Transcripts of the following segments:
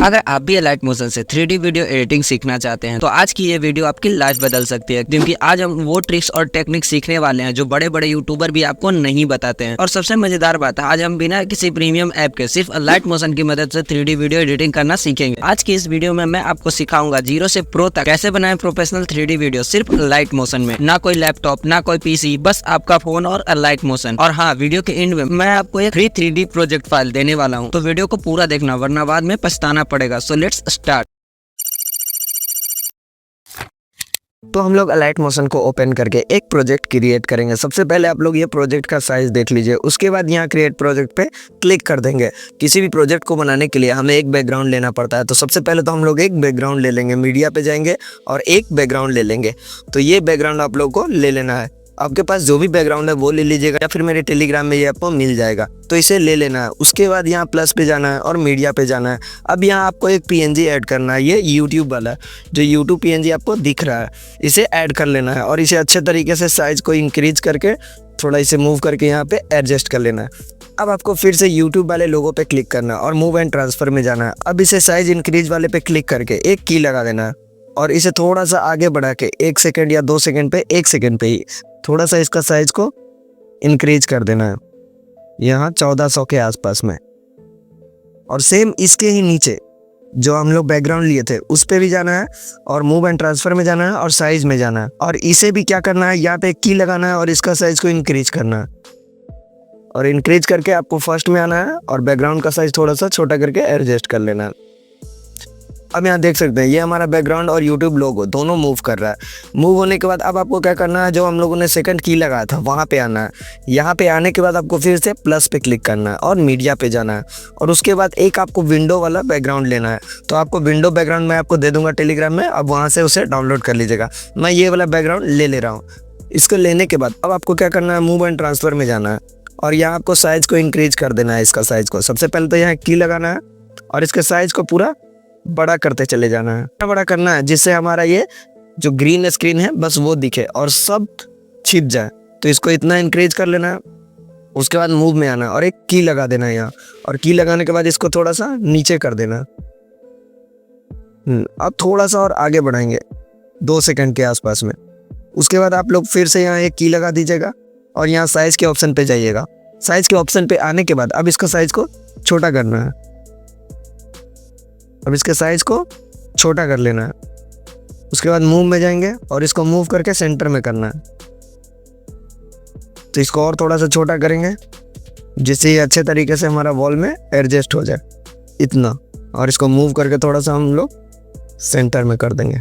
अगर आप भी लाइट मोशन से 3D वीडियो एडिटिंग सीखना चाहते हैं तो आज की ये वीडियो आपकी लाइफ बदल सकती है, क्योंकि आज हम वो ट्रिक्स और टेक्निक सीखने वाले हैं जो बड़े बड़े यूट्यूबर भी आपको नहीं बताते हैं। और सबसे मजेदार बात है, आज हम बिना किसी प्रीमियम ऐप के सिर्फ लाइट मोशन की मदद से 3D वीडियो एडिटिंग करना सीखेंगे। आज की इस वीडियो में मैं आपको सिखाऊंगा 0 से प्रो तक कैसे बनाए प्रोफेशनल 3D वीडियो सिर्फ लाइट मोशन में। ना कोई लैपटॉप, ना कोई पीसी, बस आपका फोन और लाइट मोशन। और हाँ, वीडियो के एंड में मैं आपको एक फ्री 3D प्रोजेक्ट फाइल देने वाला हूँ, तो वीडियो को पूरा देखना वरना बाद में पछताना पड़ेगा। So let's start. तो हम लोग लाइट मोशन को ओपन करके एक प्रोजेक्ट क्रिएट करेंगे। सबसे पहले आप लोग ये प्रोजेक्ट का साइज देख लीजिए। उसके बाद यहाँ क्रिएट प्रोजेक्ट पे क्लिक कर देंगे। किसी भी प्रोजेक्ट को बनाने के लिए हमें एक बैकग्राउंड लेना पड़ता है, तो सबसे पहले तो हम लोग एक बैकग्राउंड ले लेंगे। मीडिया पे जाएंगे और एक बैकग्राउंड ले लेंगे। तो ये बैकग्राउंड आप लोग को ले लेना है। आपके पास जो भी बैकग्राउंड है वो ले लीजिएगा, या फिर मेरे टेलीग्राम में ये आपको मिल जाएगा, तो इसे ले लेना है। उसके बाद यहाँ प्लस पे जाना है और मीडिया पे जाना है। अब यहाँ आपको एक पीएनजी ऐड करना है, ये यूट्यूब वाला जो यूट्यूब पीएनजी आपको दिख रहा है, इसे ऐड कर लेना है। और इसे अच्छे तरीके से साइज को इंक्रीज करके थोड़ा इसे मूव करके यहाँ पे एडजस्ट कर लेना है। अब आपको फिर से यूट्यूब वाले लोगो पे क्लिक करना है और मूव एंड ट्रांसफर में जाना है। अब इसे साइज इंक्रीज वाले पे क्लिक करके एक की लगा देना है और इसे थोड़ा सा आगे बढ़ा के 1 सेकेंड या 2 सेकेंड पे 1 सेकेंड पे ही थोड़ा सा इसका साइज को इंक्रीज कर देना है, यहाँ 1400 के आसपास में। और सेम इसके ही नीचे जो हम लोग बैकग्राउंड लिए थे उस पे भी जाना है और मूव एंड ट्रांसफर में जाना है और साइज में जाना है। और इसे भी क्या करना है, यहाँ पे एक की लगाना है और इसका साइज को इंक्रीज करना है। और इंक्रीज करके आपको फर्स्ट में आना है और बैकग्राउंड का साइज थोड़ा सा छोटा करके एडजस्ट कर लेना है। अब यहाँ देख सकते हैं ये हमारा बैकग्राउंड और यूट्यूब लोगो दोनों मूव कर रहा है। मूव होने के बाद अब आपको क्या करना है, जो हम लोगों ने सेकंड की लगाया था वहाँ पे आना है। यहाँ पे आने के बाद आपको फिर से प्लस पे क्लिक करना है और मीडिया पे जाना है। और उसके बाद एक आपको विंडो वाला बैकग्राउंड लेना है। तो आपको विंडो बैकग्राउंड मैं आपको दे दूंगा टेलीग्राम में, अब वहाँ से उसे डाउनलोड कर लीजिएगा। मैं ये वाला बैकग्राउंड ले रहा हूँ। इसको लेने के बाद अब आपको क्या करना है, मूव एंड ट्रांसफर में जाना है और यहाँ आपको साइज को इंक्रीज कर देना है। इसका साइज को सबसे पहले तो यहाँ की लगाना है और इसके साइज को पूरा बड़ा करते चले जाना है। बड़ा करना है जिससे हमारा ये जो ग्रीन स्क्रीन है बस वो दिखे और सब छिप जाए। तो इसको इतना इंक्रीज कर लेना है। उसके बाद मूव में आना और एक की लगा देना है यहाँ, और की लगाने के बाद इसको थोड़ा सा नीचे कर देना। अब थोड़ा सा और आगे बढ़ाएंगे 2 सेकंड के आसपास में। उसके बाद आप लोग फिर से यहाँ एक की लगा दीजिएगा और यहाँ साइज के ऑप्शन पे जाइएगा। साइज के ऑप्शन पे आने के बाद अब इसका साइज को छोटा करना है। अब इसके साइज को छोटा कर लेना है। उसके बाद मूव में जाएंगे और इसको मूव करके सेंटर में करना है। तो इसको और थोड़ा सा छोटा करेंगे जिससे ये अच्छे तरीके से हमारा वॉल में एडजस्ट हो जाए, इतना। और इसको मूव करके थोड़ा सा हम लोग सेंटर में कर देंगे।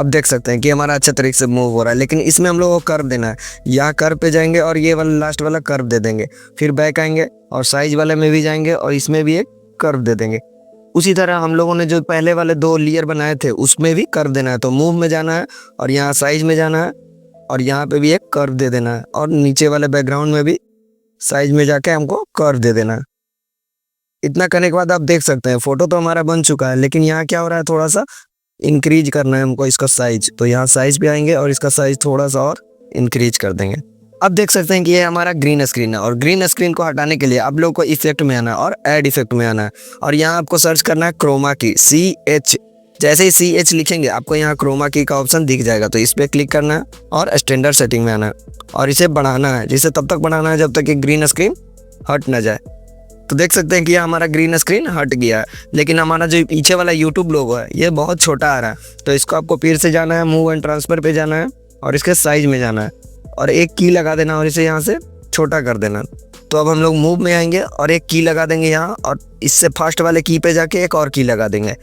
अब देख सकते हैं कि हमारा अच्छे तरीके से मूव हो रहा है, लेकिन इसमें हम लोग को कर्व देना है। यहाँ कर्व पे जाएंगे और ये वाला लास्ट वाला कर्व दे देंगे। फिर बैक आएंगे और साइज वाले में भी जाएंगे और इसमें भी एक कर्व दे देंगे। उसी तरह हम लोगों ने जो पहले वाले 2 लेयर बनाए थे उसमें भी कर्व देना है। तो मूव में जाना है और यहाँ साइज में जाना है और यहाँ पे भी एक कर्व दे देना है। और नीचे वाले बैकग्राउंड में भी साइज में जाके हमको कर्व दे देना है। इतना करने के बाद आप देख सकते हैं फोटो तो हमारा बन चुका है, लेकिन यहाँ क्या हो रहा है, थोड़ा सा इंक्रीज करना है हमको इसका साइज। तो यहाँ साइज पे आएंगे और इसका साइज थोड़ा सा और इंक्रीज कर देंगे। अब देख सकते हैं कि ये हमारा ग्रीन स्क्रीन है। और ग्रीन स्क्रीन को हटाने के लिए आप लोगों को इफेक्ट में आना है और ऐड इफेक्ट में आना है। और यहाँ आपको सर्च करना है क्रोमा की, CH। जैसे ही CH लिखेंगे आपको यहाँ क्रोमा की का ऑप्शन दिख जाएगा, तो इस पर क्लिक करना है और स्टैंडर्ड सेटिंग में आना है और इसे बढ़ाना है। जिसे तब तक बढ़ाना है जब तक कि ग्रीन स्क्रीन हट ना जाए। तो देख सकते हैं कि हमारा ग्रीन स्क्रीन हट गया है, लेकिन हमारा जो पीछे वाला यूट्यूब लोगो है ये बहुत छोटा आ रहा है। तो इसको आपको फिर से जाना है, मूव एंड ट्रांसफर पे जाना है और इसके साइज में जाना है और एक की लगा देना और इसे यहाँ से छोटा कर देना। तो अब हम लोग मूव में आएंगे और एक की लगा देंगे यहाँ, और इससे फर्स्ट वाले की पे जाके एक और की लगा देंगे।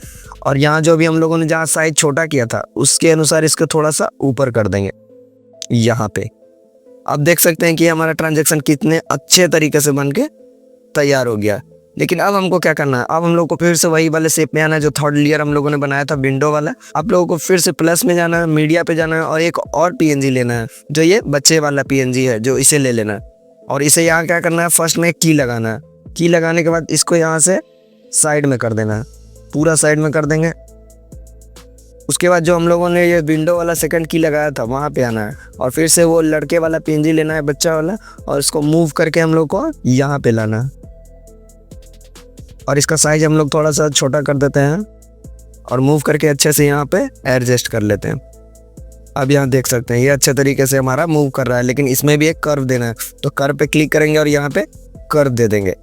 और यहाँ जो भी हम लोगों ने जहाँ साइज छोटा किया था उसके अनुसार इसको थोड़ा सा ऊपर कर देंगे यहाँ पे। अब देख सकते हैं कि हमारा ट्रांजेक्शन कितने अच्छे तरीके से बन के तैयार हो गया। लेकिन अब हमको क्या करना है, अब हम लोग को फिर से वही वाले शेप में आना है जो थर्ड लेयर हम लोगों ने बनाया था विंडो वाला। आप लोगों को फिर से प्लस में जाना है, मीडिया पे जाना है और एक और पीएनजी लेना है जो ये बच्चे वाला पीएनजी है, जो इसे ले लेना है। और इसे यहाँ क्या करना है, फर्स्ट में की लगाना है। की लगाने के बाद इसको यहाँ से साइड में कर देना है, पूरा साइड में कर देंगे। उसके बाद जो हम लोगों ने ये विंडो वाला सेकंड की लगाया था वहाँ पे आना है और फिर से वो लड़के वाला पीएनजी लेना है, बच्चा वाला, और इसको मूव करके हम लोग को यहाँ पे लाना है। और इसका साइज हम लोग थोड़ा सा छोटा कर देते हैं और मूव करके अच्छे से यहाँ पे एडजस्ट कर लेते हैं। अब यहाँ देख सकते हैं ये अच्छे तरीके से हमारा मूव कर रहा है, लेकिन इसमें भी एक कर्व देना है, तो कर्व पे क्लिक करेंगे और यहाँ पे कर्व दे देंगे।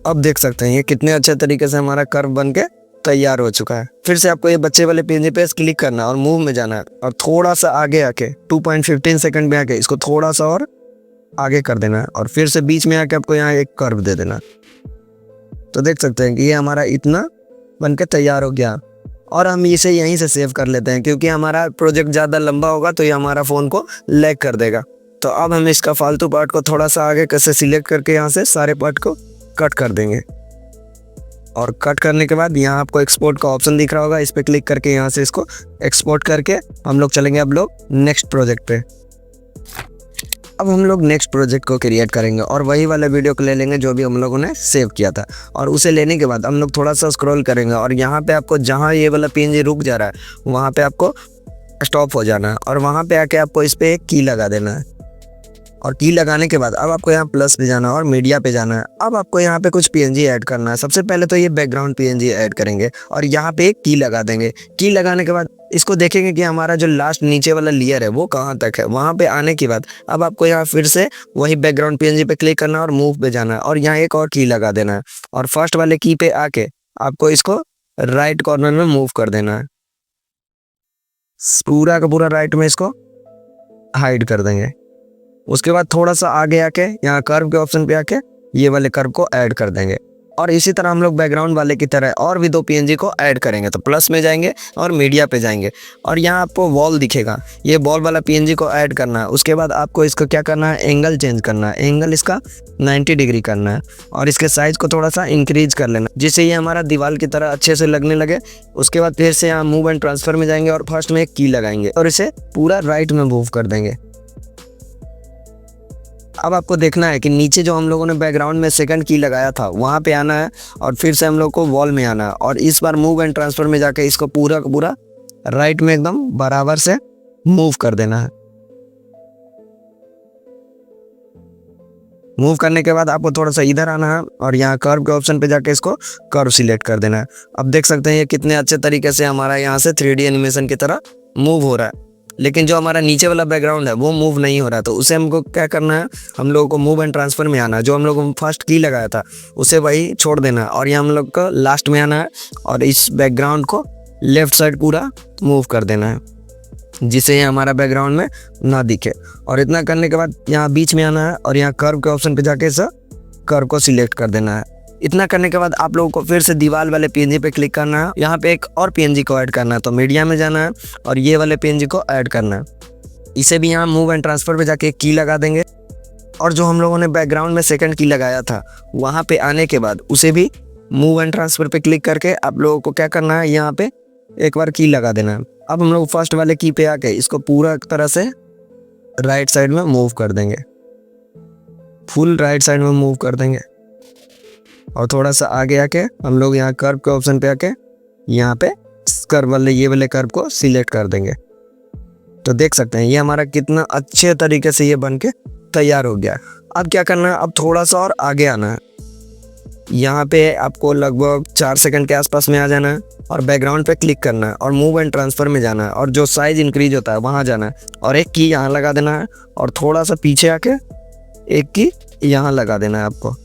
अब देख सकते हैं ये कितने अच्छे तरीके से हमारा कर्व बन के तैयार हो चुका है। फिर से आपको ये बच्चे वाले PNG पे क्लिक करना है और मूव में जाना है और थोड़ा सा आगे आके 2.15 सेकंड में आके इसको थोड़ा सा और आगे कर देना है और फिर से बीच में आके आपको यहाँ एक कर्व दे देना। तो देख सकते हैं कि ये हमारा इतना बन के तैयार हो गया और हम इसे यहीं से सेव कर लेते हैं, क्योंकि हमारा प्रोजेक्ट ज़्यादा लंबा होगा तो ये हमारा फ़ोन को लैग कर देगा। तो अब हम इसका फालतू पार्ट को थोड़ा सा आगे कैसे सिलेक्ट करके यहाँ से सारे पार्ट को कट कर देंगे और कट करने के बाद यहाँ आपको एक्सपोर्ट का ऑप्शन दिख रहा होगा, इस पर क्लिक करके यहाँ से इसको एक्सपोर्ट करके हम लोग चलेंगे अब लोग नेक्स्ट प्रोजेक्ट पे। अब हम लोग नेक्स्ट प्रोजेक्ट को क्रिएट करेंगे और वही वाला वीडियो को ले लेंगे जो भी हम लोगों ने सेव किया था और उसे लेने के बाद हम लोग थोड़ा सा स्क्रॉल करेंगे और यहाँ पे आपको जहाँ ये वाला PNG रुक जा रहा है वहाँ पे आपको स्टॉप हो जाना है और वहाँ पे आके आपको इस पर एक की लगा देना है और की लगाने के बाद अब आपको यहाँ प्लस पे जाना है और मीडिया पे जाना है। अब आपको यहाँ पे कुछ PNG ऐड करना है। सबसे पहले तो ये बैकग्राउंड PNG ऐड करेंगे और यहाँ पे एक की लगा देंगे। की लगाने के बाद इसको देखेंगे कि हमारा जो लास्ट नीचे वाला लेयर है वो कहाँ तक है। वहाँ पे आने के बाद अब आपको यहाँ फिर से वही बैकग्राउंड PNG पे क्लिक करना है और मूव पे जाना है और यहाँ एक और की लगा देना है और फर्स्ट वाले की पे आके आपको इसको राइट कॉर्नर में मूव कर देना है। पूरा का पूरा राइट में इसको हाइड कर देंगे। उसके बाद थोड़ा सा आगे आके यहाँ कर्व के ऑप्शन पे आके ये वाले कर्व को ऐड कर देंगे और इसी तरह हम लोग बैकग्राउंड वाले की तरह और भी 2 PNG को ऐड करेंगे। तो प्लस में जाएंगे और मीडिया पे जाएंगे और यहाँ आपको वॉल दिखेगा, ये वॉल वाला PNG को ऐड करना है। उसके बाद आपको इसको क्या करना है, एंगल चेंज करना है। एंगल इसका 90 डिग्री करना है और इसके साइज को थोड़ा सा इंक्रीज कर लेना जिससे ये हमारा दीवार की तरह अच्छे से लगने लगे। उसके बाद फिर से यहाँ मूव एंड ट्रांसफर में जाएंगे और फर्स्ट में एक की लगाएंगे और इसे पूरा राइट में मूव कर देंगे। अब आपको देखना है कि नीचे जो हम लोगों ने बैकग्राउंड में सेकंड की लगाया था वहाँ पे आना है और फिर से हम लोग को वॉल में आना है और इस बार मूव एंड ट्रांसफर में जाके इसको पूरा का पूरा राइट में एकदम बराबर से मूव कर देना है। मूव करने के बाद आपको थोड़ा सा इधर आना है और यहाँ कर्व के ऑप्शन पे जाके इसको कर्व सिलेक्ट कर देना है। अब देख सकते हैं ये कितने अच्छे तरीके से हमारा यहाँ से 3D एनिमेशन की तरह मूव हो रहा है, लेकिन जो हमारा नीचे वाला बैकग्राउंड है वो मूव नहीं हो रहा। तो उसे हमको क्या करना है, हम लोगों को मूव एंड ट्रांसफर में आना है। जो हम लोग फर्स्ट की लगाया था उसे वही छोड़ देना है और यहाँ हम लोग को लास्ट में आना है और इस बैकग्राउंड को लेफ्ट साइड पूरा मूव कर देना है जिससे ये हमारा बैकग्राउंड में ना दिखे। और इतना करने के बाद यहाँ बीच में आना है और यहाँ कर्व के ऑप्शन पे जाके इस कर्व को सिलेक्ट कर देना है। इतना करने के बाद आप लोगों को फिर से दीवार वाले PNG पे क्लिक करना है। यहाँ पे एक और PNG को ऐड करना है, तो मीडिया में जाना है और ये वाले PNG को ऐड करना है। इसे भी यहाँ मूव एंड ट्रांसफर पे जाके एक की लगा देंगे और जो हम लोगों ने बैकग्राउंड में सेकंड की लगाया था वहाँ पे आने के बाद उसे भी मूव एंड ट्रांसफर पे क्लिक करके आप लोगों को क्या करना है, यहाँ पे एक बार की लगा देना है। अब हम लोग फर्स्ट वाले की पे आके इसको पूरा तरह से राइट साइड में मूव कर देंगे, फुल राइट साइड में मूव कर देंगे और थोड़ा सा आगे आके हम लोग यहाँ कर्व के ऑप्शन पे आके यहाँ पे कर्व वाले ये वाले कर्व को सिलेक्ट कर देंगे। तो देख सकते हैं ये हमारा कितना अच्छे तरीके से ये बन के तैयार हो गया। अब क्या करना है, अब थोड़ा सा और आगे आना है। यहाँ पे आपको लगभग 4 सेकंड के आसपास में आ जाना है और बैकग्राउंड पे क्लिक करना है और मूव एंड ट्रांसफर में जाना है और जो साइज इंक्रीज होता है वहाँ जाना है और एक की यहाँ लगा देना है और थोड़ा सा पीछे आके एक की यहाँ लगा देना है आपको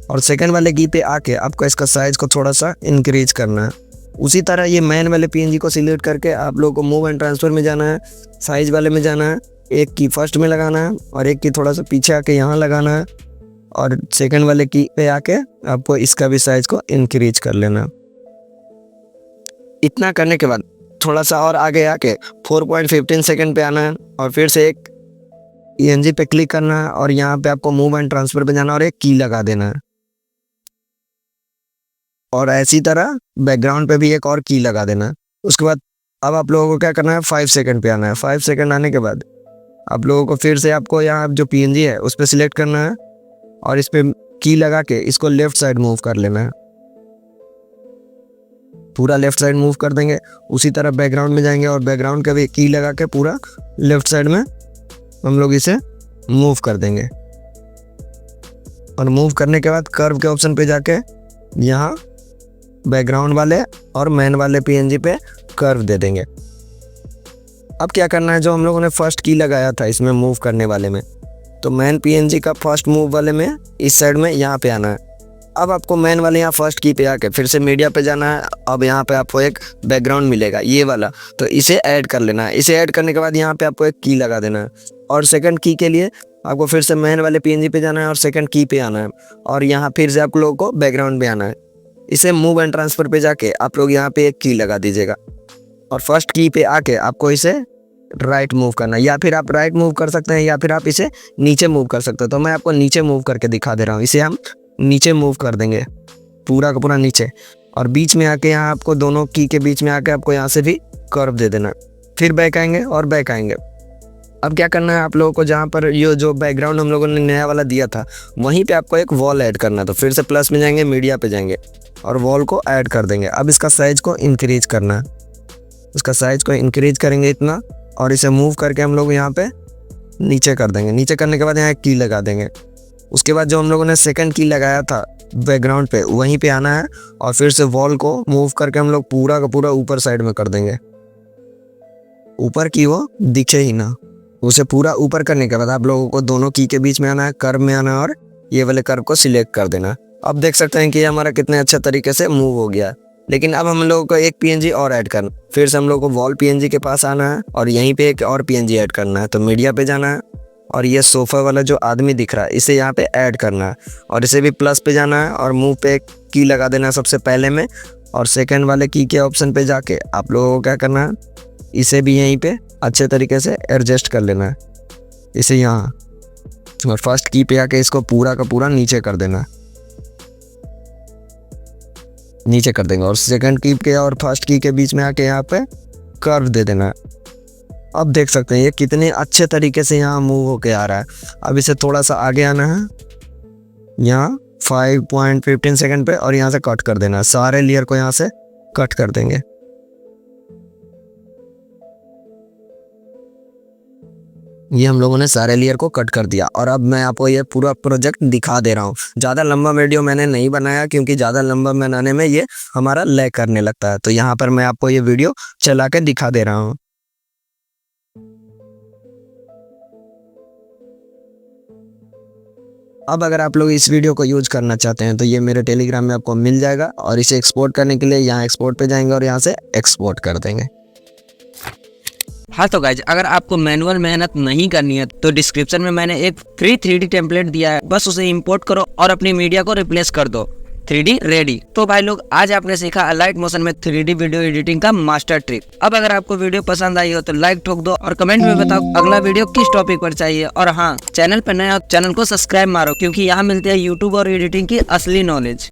और सेकंड वाले की पे आके आपको इसका साइज को थोड़ा सा इंक्रीज करना है। उसी तरह ये मैन वाले PNG को सिलेक्ट करके आप लोगों को मूव एंड ट्रांसफर में जाना है, साइज वाले में जाना है, एक की फर्स्ट में लगाना है और एक की थोड़ा सा पीछे आके यहाँ लगाना है और सेकंड वाले की पे आके आपको इसका भी साइज को इंक्रीज कर लेना। इतना करने के बाद थोड़ा सा और आगे आके 4.15 सेकंड पे आना है और फिर से एक PNG पे क्लिक करना है और यहाँ पे आपको मूव एंड ट्रांसफर पे जाना और एक की लगा देना है और ऐसी तरह बैकग्राउंड पे भी एक और की लगा देना है। उसके बाद अब आप लोगों को क्या करना है, 5 सेकंड पे आना है। 5 सेकंड आने के बाद आप लोगों को फिर से आपको यहाँ जो PNG है उस पर सिलेक्ट करना है और इस पर की लगा के इसको लेफ्ट साइड मूव कर लेना है, पूरा लेफ्ट साइड मूव कर देंगे। उसी तरह बैकग्राउंड में जाएंगे और बैकग्राउंड का भी की लगा के पूरा लेफ्ट साइड में हम लोग इसे मूव कर देंगे और मूव करने के बाद कर्व के ऑप्शन पे जाके यहाँ बैकग्राउंड वाले और मैन वाले पीएनजी पे कर्व दे देंगे। अब क्या करना है, जो हम लोगों ने फर्स्ट की लगाया था इसमें मूव करने वाले में, तो मैन पीएनजी का फर्स्ट मूव वाले में इस साइड में यहाँ पे आना है। अब आपको मैन वाले यहाँ फर्स्ट की पे आके फिर से मीडिया पे जाना है। अब यहाँ पे आपको एक बैकग्राउंड मिलेगा ये वाला, तो इसे ऐड कर लेना है। इसे ऐड करने के बाद यहाँ पे आपको एक की लगा देना है और सेकंड की के लिए आपको फिर से मैन वाले पीएनजी पे जाना है और सेकंड की पे आना है और यहाँ फिर से आप लोगों को बैकग्राउंड पे आना है। इसे मूव एंड ट्रांसफर पे जाके आप लोग यहाँ पे एक की लगा दीजिएगा और फर्स्ट की पे आके आपको इसे राइट मूव करना है, या फिर आप राइट मूव कर सकते हैं या फिर आप इसे नीचे मूव कर सकते हो। तो मैं आपको नीचे मूव करके दिखा दे रहा हूँ। इसे हम नीचे मूव कर देंगे पूरा का पूरा नीचे, और बीच में आके यहाँ आपको दोनों की के बीच में आके आपको यहाँ से भी कर्व दे देना है। फिर बैक आएंगे और बैक आएंगे। अब क्या करना है आप लोगों को, जहाँ पर ये जो बैकग्राउंड हम लोगों ने नया वाला दिया था वहीं पे आपको एक वॉल ऐड करना है। तो फिर से प्लस में जाएंगे, मीडिया पे जाएंगे और वॉल को ऐड कर देंगे। अब इसका साइज को इंक्रीज करना है, इसका साइज को इंक्रीज करेंगे इतना और इसे मूव करके हम लोग यहाँ पे नीचे कर देंगे। नीचे करने के बाद यहाँ एक की लगा देंगे। उसके बाद जो हम लोगों ने सेकंड की लगाया था बैकग्राउंड पे वहीं पे आना है और फिर से वॉल को मूव करके हम लोग पूरा का पूरा ऊपर साइड में कर देंगे, ऊपर की वो दिखे ही ना। उसे पूरा ऊपर करने के बाद आप लोगों को दोनों की के बीच में आना है, कर्व में आना है और ये वाले कर्व को सिलेक्ट कर देना। अब देख सकते हैं कि ये हमारा कितने अच्छे तरीके से मूव हो गया। लेकिन अब हम लोगों को एक पीएनजी और ऐड करना, फिर से हम लोग को वॉल पीएनजी के पास आना है और यहीं पे एक और पीएनजी ऐड करना है। तो मीडिया पे जाना है और ये सोफा वाला जो आदमी दिख रहा है इसे यहाँ पे ऐड करना है और इसे भी प्लस पे जाना है और मुंह पे एक की लगा देना है सबसे पहले में, और सेकंड वाले की के ऑप्शन पे जाके आप लोगों को क्या करना है, इसे भी यहीं पे अच्छे तरीके से एडजस्ट कर लेना है। इसे यहाँ और फर्स्ट की पे आके इसको पूरा का पूरा नीचे कर देना है, नीचे कर देंगे और सेकंड की के और फर्स्ट की के बीच में आके यहाँ पे कर्व दे देना है। अब देख सकते हैं ये कितने अच्छे तरीके से यहाँ मूव होके आ रहा है। अब इसे थोड़ा सा आगे आना है यहाँ 5.15 सेकंड पे और यहाँ से कट कर देना है। सारे लेयर को यहाँ से कट कर देंगे। ये हम लोगों ने सारे लेयर को कट कर दिया और अब मैं आपको ये पूरा प्रोजेक्ट दिखा दे रहा हूँ। ज़्यादा लंबा वीडियो मैंने नहीं बनाया क्योंकि ज़्यादा लंबा बनाने में ये हमारा लैग करने लगता है। तो यहाँ पर मैं आपको ये वीडियो चला के दिखा दे रहा हूँ। अब अगर आप लोग इस वीडियो को यूज करना चाहते हैं तो ये मेरे टेलीग्राम में आपको मिल जाएगा और इसे एक्सपोर्ट करने के लिए यहाँ एक्सपोर्ट पे जाएंगे और यहाँ से एक्सपोर्ट कर देंगे। हाँ तो गाइज, अगर आपको मैनुअल मेहनत नहीं करनी है तो डिस्क्रिप्शन में मैंने एक फ्री 3D टेम्पलेट दिया है, बस उसे इंपोर्ट करो और अपनी मीडिया को रिप्लेस कर दो। 3D ready. तो भाई लोग, आज आपने सीखा अलाइट मोशन में 3D वीडियो एडिटिंग का मास्टर ट्रिक। अब अगर आपको वीडियो पसंद आई हो तो लाइक ठोक दो और कमेंट में बताओ अगला वीडियो किस टॉपिक पर चाहिए। और हाँ, चैनल पर नया चैनल को सब्सक्राइब मारो क्योंकि यहाँ मिलती है यूट्यूब और एडिटिंग की असली नॉलेज।